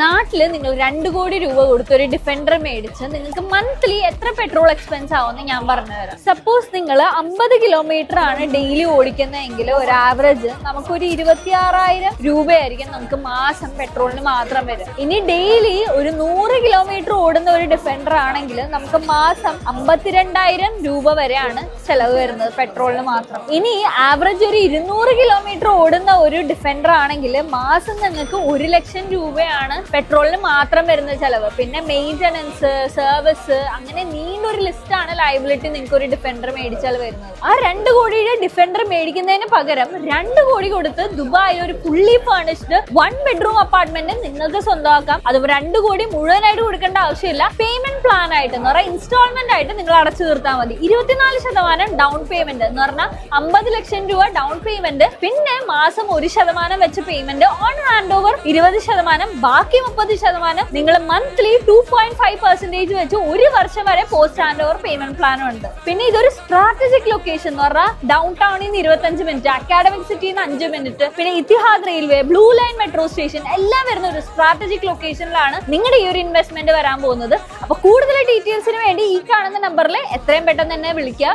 നാട്ടില് നിങ്ങൾ 2 കോടി രൂപ കൊടുത്ത് ഒരു ഡിഫൻഡർ മേടിച്ച് നിങ്ങൾക്ക് മന്ത്ലി എത്ര പെട്രോൾ എക്സ്പെൻസ് ആവുമെന്ന് ഞാൻ പറഞ്ഞുതരാം. സപ്പോസ് നിങ്ങൾ 50 കിലോമീറ്റർ ആണ് ഡെയിലി ഓടിക്കുന്നതെങ്കിൽ ഒരു ആവറേജ് നമുക്കൊരു 26,000 രൂപയായിരിക്കും നമുക്ക് മാസം പെട്രോളിന് മാത്രം വരും. ഇനി ഡെയിലി ഒരു 100 കിലോമീറ്റർ ഓടുന്ന ഒരു ഡിഫൻഡർ ആണെങ്കിൽ നമുക്ക് മാസം 52,000 രൂപ വരെയാണ് ചെലവ് വരുന്നത് പെട്രോളിന് മാത്രം. ഇനി ആവറേജ് ഒരു 200 കിലോമീറ്റർ ഓടുന്ന ഒരു ഡിഫൻഡർ ആണെങ്കിൽ മാസം നിങ്ങൾക്ക് 1 ലക്ഷം രൂപയാണ് പെട്രോളിന് മാത്രം വരുന്ന ചെലവ്. പിന്നെ മെയിൻ്റനൻസ്, സർവീസ്, അങ്ങനെ നീണ്ടൊരു ലിസ്റ്റ് ആണ് ലയബിലിറ്റി നിങ്ങൾക്ക് ഒരു ഡിഫൻഡർ മേടിച്ചാൽ വരുന്നത്. ആ 2 കോടിയുടെ ഡിഫൻഡർ മേടിക്കുന്നതിന് പകരം 2 കോടി കൊടുത്ത് ദുബായിൽ ഒരു ഫുള്ളി ഫർണിഷ്ഡ് 1 ബെഡ്റൂം അപ്പാർട്ട്മെന്റ് നിങ്ങൾക്ക് സ്വന്തമാക്കാം. അത് 2 കോടി മുഴുവനായിട്ട് കൊടുക്കേണ്ട ആവശ്യമില്ല. പേയ്മെന്റ് പ്ലാൻ ആയിട്ട് എന്ന് പറഞ്ഞാൽ ഇൻസ്റ്റാൾമെന്റ് ആയിട്ട് നിങ്ങൾ അടച്ചു തീർത്താൽ മതി. 24% ഡൗൺ പേയ്മെന്റ് എന്ന് പറഞ്ഞാൽ 50 ലക്ഷം രൂപ ഡൗൺ പേയ്മെന്റ്, പിന്നെ മാസം 1% വെച്ച് പേയ്മെന്റ്, ഓൺ ഹാൻഡ് ഓവർ 20%, ബാക്കി 30% നിങ്ങൾ മന്ത്ലി 2.5% വെച്ച് 1 വർഷം വരെ പോസ്റ്റ് ഹാൻഡ് ഓവർ പേയ്മെന്റ് പ്ലാനും ഉണ്ട്. പിന്നെ ഇതൊരു സ്ട്രാറ്റജിക് ലൊക്കേഷൻ എന്ന് പറഞ്ഞാൽ ഡൗൺ ടൗണിൽ നിന്ന് 25 മിനിറ്റ്, അക്കാഡമിക് സിറ്റിയിൽ നിന്ന് 5 മിനിറ്റ്, പിന്നെ Etihad railway, blue line metro station എല്ലാം വരുന്ന ഒരു സ്ട്രാറ്റജിക് ലൊക്കേഷനിലാണ് നിങ്ങളുടെ ഈ ഒരു ഇൻവെസ്റ്റ്മെന്റ് വരാൻ പോകുന്നത്. അപ്പൊ കൂടുതൽ ഡീറ്റെയിൽസിന് വേണ്ടി ഈ കാണുന്ന നമ്പറിൽ എത്രയും പെട്ടെന്ന് തന്നെ വിളിക്കുക.